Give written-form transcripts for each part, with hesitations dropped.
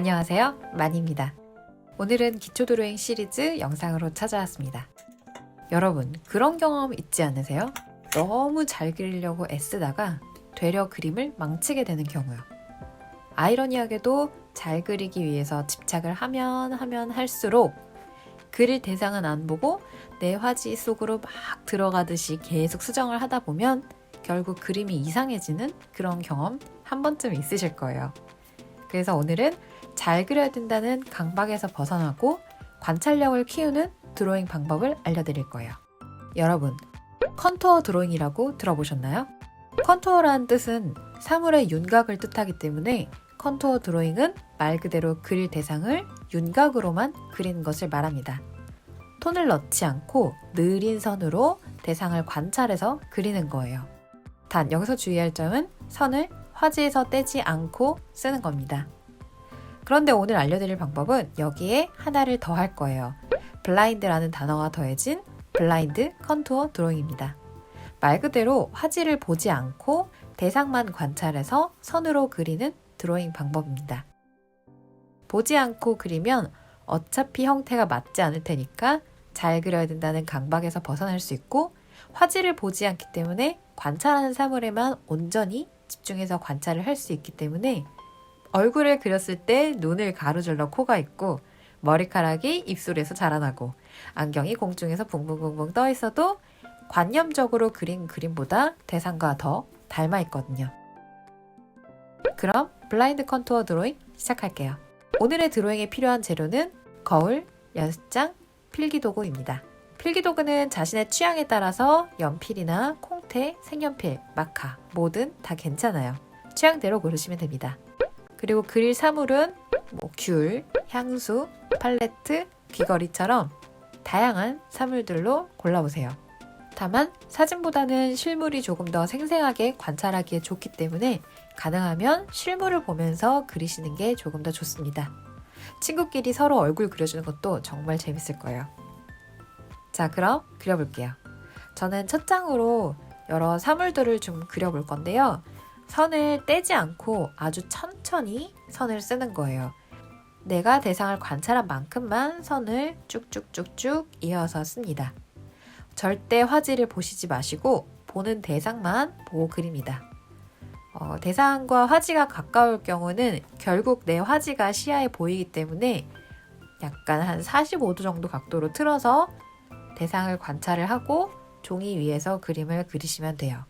안녕하세요, 마니입니다. 오늘은 기초 드로잉 시리즈 영상으로 찾아왔습니다. 여러분, 그런 경험 있지 않으세요? 너무 잘 그리려고 애쓰다가 되려 그림을 망치게 되는 경우요. 아이러니하게도 잘 그리기 위해서 집착을 하면 할수록 그릴 대상은 안 보고 내 화지 속으로 막 들어가듯이 계속 수정을 하다 보면 결국 그림이 이상해지는 그런 경험 한 번쯤 있으실 거예요. 그래서 오늘은 잘 그려야 된다는 강박에서 벗어나고 관찰력을 키우는 드로잉 방법을 알려드릴 거예요. 여러분, 컨투어 드로잉이라고 들어보셨나요? 컨투어라는 뜻은 사물의 윤곽을 뜻하기 때문에 컨투어 드로잉은 말 그대로 그릴 대상을 윤곽으로만 그리는 것을 말합니다. 톤을 넣지 않고 느린 선으로 대상을 관찰해서 그리는 거예요. 단 여기서 주의할 점은 선을 화지에서 떼지 않고 쓰는 겁니다. 그런데 오늘 알려드릴 방법은 여기에 하나를 더 할 거예요. 블라인드라는 단어가 더해진 블라인드 컨투어 드로잉입니다. 말 그대로 화지를 보지 않고 대상만 관찰해서 선으로 그리는 드로잉 방법입니다. 보지 않고 그리면 어차피 형태가 맞지 않을 테니까 잘 그려야 된다는 강박에서 벗어날 수 있고, 화지를 보지 않기 때문에 관찰하는 사물에만 온전히 집중해서 관찰을 할 수 있기 때문에 얼굴을 그렸을 때 눈을 가로질러 코가 있고, 머리카락이 입술에서 자라나고, 안경이 공중에서 붕붕붕붕 떠 있어도 관념적으로 그린 그림보다 대상과 더 닮아 있거든요. 그럼 블라인드 컨투어 드로잉 시작할게요. 오늘의 드로잉에 필요한 재료는 거울, 연습장, 필기도구입니다. 필기도구는 자신의 취향에 따라서 연필이나 콩테, 색연필, 마카 뭐든 다 괜찮아요. 취향대로 고르시면 됩니다. 그리고 그릴 사물은 귤, 향수, 팔레트, 귀걸이처럼 다양한 사물들로 골라보세요. 다만 사진보다는 실물이 조금 더 생생하게 관찰하기에 좋기 때문에 가능하면 실물을 보면서 그리시는 게 조금 더 좋습니다. 친구끼리 서로 얼굴 그려주는 것도 정말 재밌을 거예요. 자, 그럼 그려볼게요. 저는 첫 장으로 여러 사물들을 좀 그려볼 건데요. 선을 떼지 않고 아주 천천히 선을 쓰는 거예요. 내가 대상을 관찰한 만큼만 선을 쭉쭉쭉쭉 이어서 씁니다. 절대 화지를 보시지 마시고 보는 대상만 보고 그립니다. 대상과 화지가 가까울 경우는 결국 내 화지가 시야에 보이기 때문에 약간 한 45도 정도 각도로 틀어서 대상을 관찰을 하고 종이 위에서 그림을 그리시면 돼요.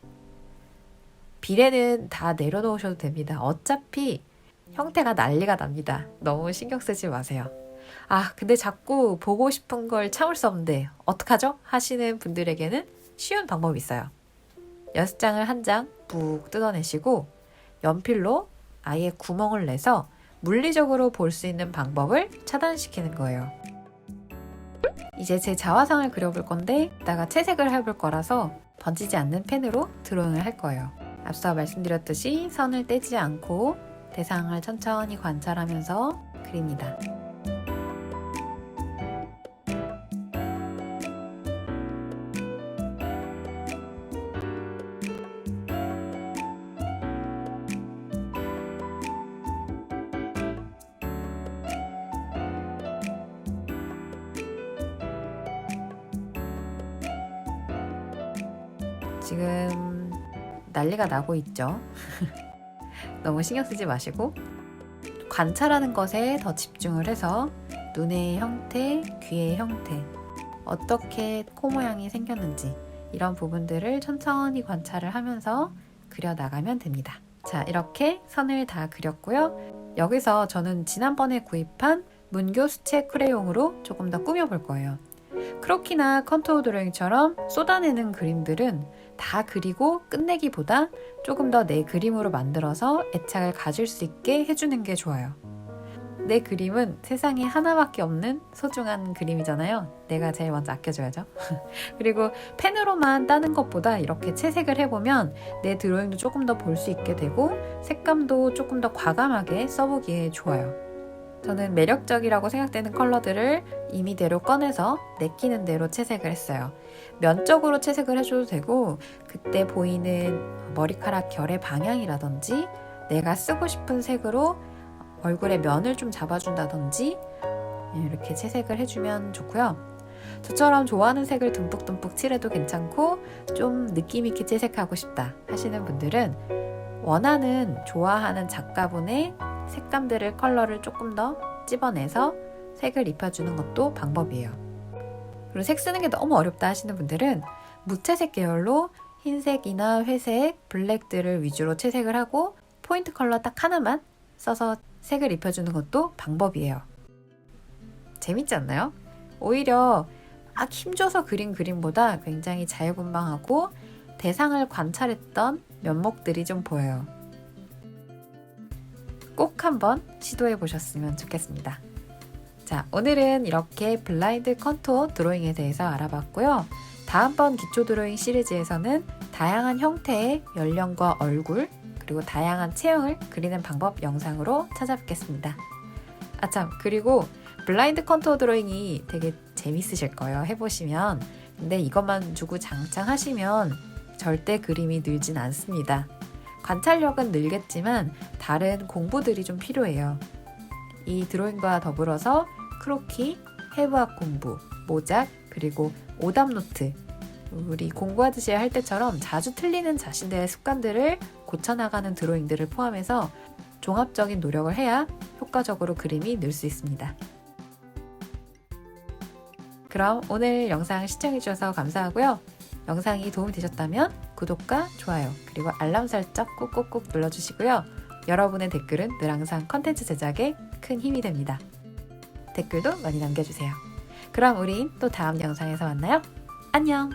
비례는 다 내려놓으셔도 됩니다. 어차피 형태가 난리가 납니다. 너무 신경 쓰지 마세요. 근데 자꾸 보고 싶은 걸 참을 수 없는데 어떡하죠? 하시는 분들에게는 쉬운 방법이 있어요. 연습장을 한 장 푹 뜯어내시고 연필로 아예 구멍을 내서 물리적으로 볼 수 있는 방법을 차단시키는 거예요. 이제 제 자화상을 그려볼 건데 이따가 채색을 해볼 거라서 번지지 않는 펜으로 드로잉을 할 거예요. 앞서 말씀드렸듯이 선을 떼지 않고 대상을 천천히 관찰하면서 그립니다. 지금 난리가 나고 있죠. 너무 신경 쓰지 마시고 관찰하는 것에 더 집중을 해서 눈의 형태, 귀의 형태, 어떻게 코 모양이 생겼는지 이런 부분들을 천천히 관찰을 하면서 그려나가면 됩니다. 자, 이렇게 선을 다 그렸고요. 여기서 저는 지난번에 구입한 문교 수채 크레용으로 조금 더 꾸며볼 거예요. 크로키나 컨투어 드로잉처럼 쏟아내는 그림들은 다 그리고 끝내기보다 조금 더 내 그림으로 만들어서 애착을 가질 수 있게 해주는 게 좋아요. 내 그림은 세상에 하나밖에 없는 소중한 그림이잖아요. 내가 제일 먼저 아껴줘야죠. 그리고 펜으로만 따는 것보다 이렇게 채색을 해보면 내 드로잉도 조금 더 볼 수 있게 되고 색감도 조금 더 과감하게 써보기에 좋아요. 저는 매력적이라고 생각되는 컬러들을 임의대로 꺼내서 내키는 대로 채색을 했어요. 면적으로 채색을 해줘도 되고 그때 보이는 머리카락 결의 방향이라든지 내가 쓰고 싶은 색으로 얼굴에 면을 좀 잡아준다든지 이렇게 채색을 해주면 좋고요. 저처럼 좋아하는 색을 듬뿍듬뿍 칠해도 괜찮고 좀 느낌있게 채색하고 싶다 하시는 분들은 원하는 좋아하는 작가분의 색감들을 컬러를 조금 더 찝어내서 색을 입혀주는 것도 방법이에요. 그리고 색 쓰는 게 너무 어렵다 하시는 분들은 무채색 계열로 흰색이나 회색, 블랙들을 위주로 채색을 하고 포인트 컬러 딱 하나만 써서 색을 입혀주는 것도 방법이에요. 재밌지 않나요? 오히려 막 힘줘서 그린 그림보다 굉장히 자유분방하고 대상을 관찰했던 면목들이 좀 보여요. 꼭 한번 시도해 보셨으면 좋겠습니다. 자, 오늘은 이렇게 블라인드 컨투어 드로잉에 대해서 알아봤고요. 다음번 기초 드로잉 시리즈에서는 다양한 형태의 연령과 얼굴 그리고 다양한 체형을 그리는 방법 영상으로 찾아뵙겠습니다. 아참, 그리고 블라인드 컨투어 드로잉이 되게 재밌으실 거예요. 해보시면. 근데 이것만 주고 장창 하시면 절대 그림이 늘진 않습니다. 관찰력은 늘겠지만 다른 공부들이 좀 필요해요. 이 드로잉과 더불어서 크로키, 해부학 공부, 모작, 그리고 오답노트, 우리 공부하듯이 할 때처럼 자주 틀리는 자신들의 습관들을 고쳐나가는 드로잉들을 포함해서 종합적인 노력을 해야 효과적으로 그림이 늘 수 있습니다. 그럼 오늘 영상 시청해주셔서 감사하고요. 영상이 도움이 되셨다면 구독과 좋아요 그리고 알람 설정 꾹꾹꾹 눌러주시고요. 여러분의 댓글은 늘 항상 컨텐츠 제작에 큰 힘이 됩니다. 댓글도 많이 남겨주세요. 그럼 우린 또 다음 영상에서 만나요. 안녕!